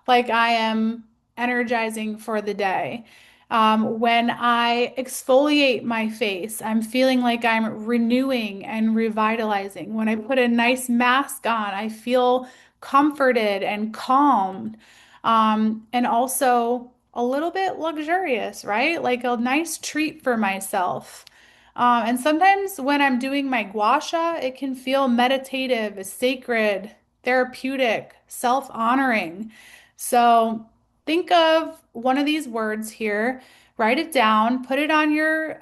like I am energizing for the day. When I exfoliate my face, I'm feeling like I'm renewing and revitalizing. When I put a nice mask on, I feel comforted and calmed, and also a little bit luxurious, right? Like a nice treat for myself. And sometimes when I'm doing my gua sha, it can feel meditative, sacred, therapeutic, self-honoring. So think of one of these words here, write it down, put it on your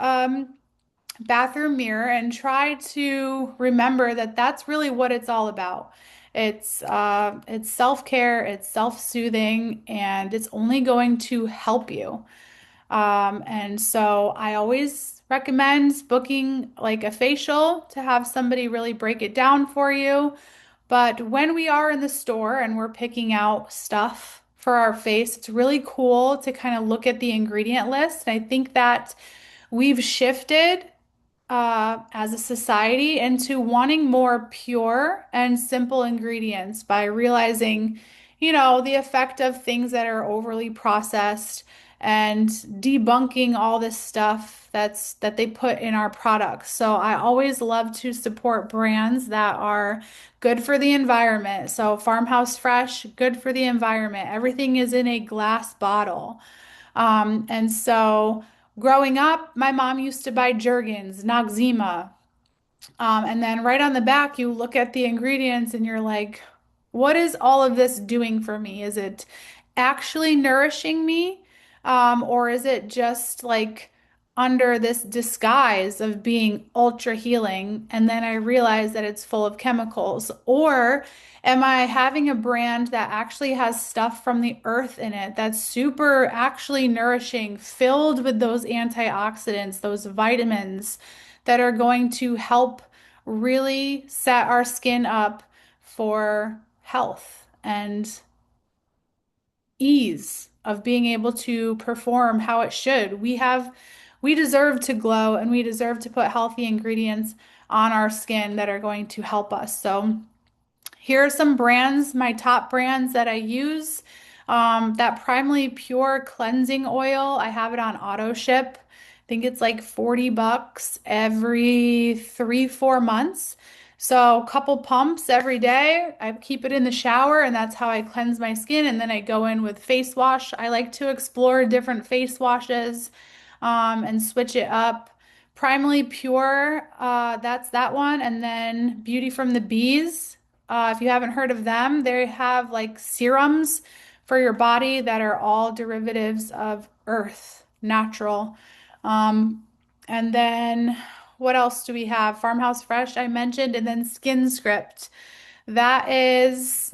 bathroom mirror, and try to remember that that's really what it's all about. It's self-care, it's self-soothing, and it's only going to help you. And so I always recommend booking like a facial to have somebody really break it down for you. But when we are in the store and we're picking out stuff for our face, it's really cool to kind of look at the ingredient list. And I think that we've shifted as a society into wanting more pure and simple ingredients by realizing, the effect of things that are overly processed and debunking all this stuff that they put in our products. So I always love to support brands that are good for the environment. So Farmhouse Fresh, good for the environment. Everything is in a glass bottle. And so growing up, my mom used to buy Jergens, Noxzema. And then right on the back, you look at the ingredients and you're like, what is all of this doing for me? Is it actually nourishing me? Or is it just like under this disguise of being ultra healing? And then I realize that it's full of chemicals. Or am I having a brand that actually has stuff from the earth in it that's super actually nourishing, filled with those antioxidants, those vitamins that are going to help really set our skin up for health and ease of being able to perform how it should. We deserve to glow and we deserve to put healthy ingredients on our skin that are going to help us. So, here are some brands, my top brands that I use. That Primely Pure cleansing oil, I have it on auto ship. I think it's like 40 bucks every 3, 4 months. So a couple pumps every day. I keep it in the shower and that's how I cleanse my skin. And then I go in with face wash. I like to explore different face washes and switch it up. Primally Pure, that's that one. And then Beauty from the Bees. If you haven't heard of them, they have like serums for your body that are all derivatives of earth, natural. Um, and then what else do we have? Farmhouse Fresh, I mentioned, and then Skin Script. That is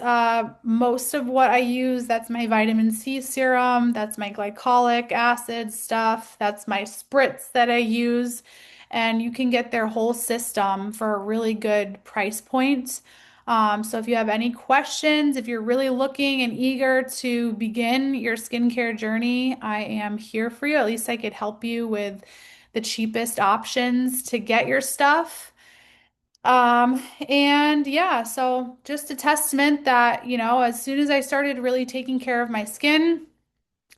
most of what I use. That's my vitamin C serum. That's my glycolic acid stuff. That's my spritz that I use. And you can get their whole system for a really good price point. So if you have any questions, if you're really looking and eager to begin your skincare journey, I am here for you. At least I could help you with the cheapest options to get your stuff. And yeah, so just a testament that, as soon as I started really taking care of my skin,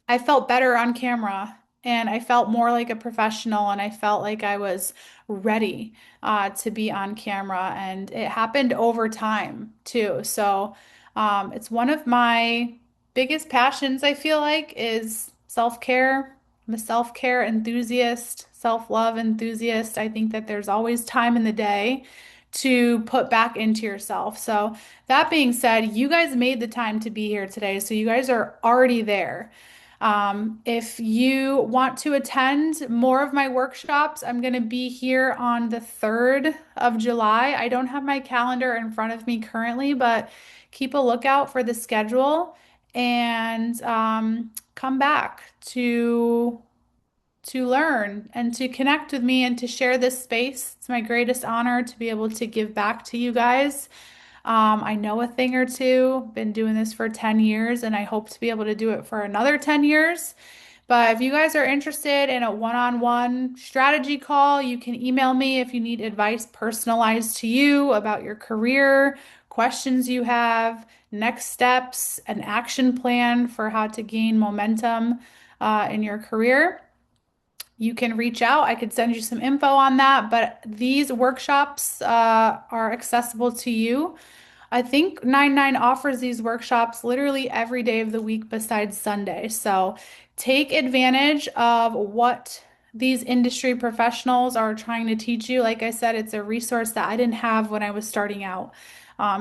I felt better on camera and I felt more like a professional and I felt like I was ready to be on camera. And it happened over time too. So it's one of my biggest passions, I feel like, is self-care. I'm a self-care enthusiast, self-love enthusiast. I think that there's always time in the day to put back into yourself. So that being said, you guys made the time to be here today. So you guys are already there. If you want to attend more of my workshops, I'm going to be here on the 3rd of July. I don't have my calendar in front of me currently, but keep a lookout for the schedule and come back to learn and to connect with me and to share this space. It's my greatest honor to be able to give back to you guys. I know a thing or two, been doing this for 10 years, and I hope to be able to do it for another 10 years. But if you guys are interested in a one-on-one strategy call, you can email me if you need advice personalized to you about your career, questions you have, next steps, an action plan for how to gain momentum in your career. You can reach out. I could send you some info on that, but these workshops are accessible to you. I think 99 offers these workshops literally every day of the week besides Sunday. So take advantage of what these industry professionals are trying to teach you. Like I said, it's a resource that I didn't have when I was starting out.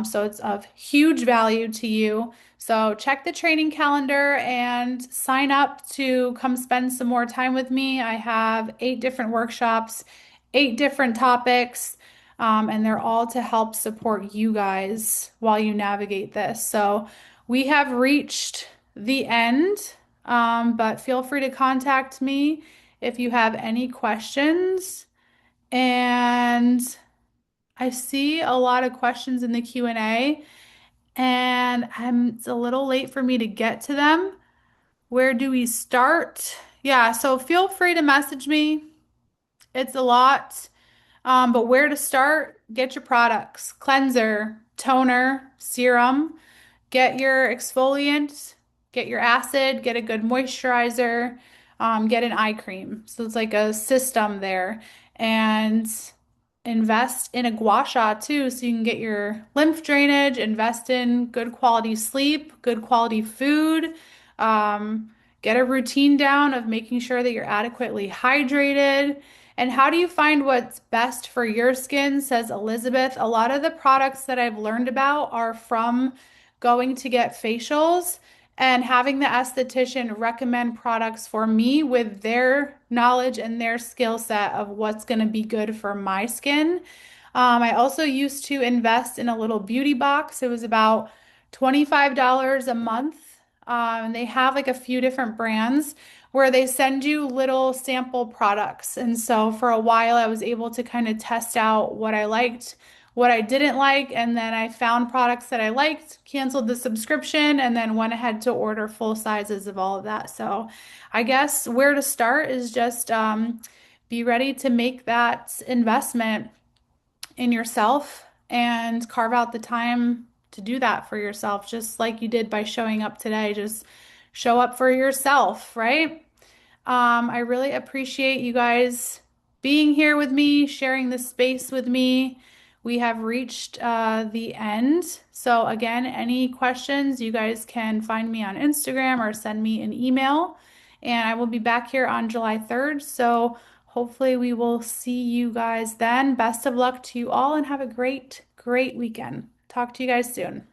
So it's of huge value to you. So check the training calendar and sign up to come spend some more time with me. I have 8 different workshops, 8 different topics. And they're all to help support you guys while you navigate this. So we have reached the end, but feel free to contact me if you have any questions. And I see a lot of questions in the Q&A, and it's a little late for me to get to them. Where do we start? Yeah, so feel free to message me. It's a lot. But where to start? Get your products, cleanser, toner, serum, get your exfoliant, get your acid, get a good moisturizer, get an eye cream. So it's like a system there. And invest in a gua sha too, so you can get your lymph drainage, invest in good quality sleep, good quality food, get a routine down of making sure that you're adequately hydrated. And how do you find what's best for your skin, says Elizabeth. A lot of the products that I've learned about are from going to get facials and having the esthetician recommend products for me with their knowledge and their skill set of what's going to be good for my skin. I also used to invest in a little beauty box. It was about $25 a month. And they have like a few different brands where they send you little sample products. And so for a while, I was able to kind of test out what I liked, what I didn't like, and then I found products that I liked, canceled the subscription, and then went ahead to order full sizes of all of that. So I guess where to start is just be ready to make that investment in yourself and carve out the time to do that for yourself, just like you did by showing up today. Just show up for yourself, right? I really appreciate you guys being here with me, sharing this space with me. We have reached the end. So, again, any questions, you guys can find me on Instagram or send me an email. And I will be back here on July 3rd. So, hopefully, we will see you guys then. Best of luck to you all and have a great, great weekend. Talk to you guys soon.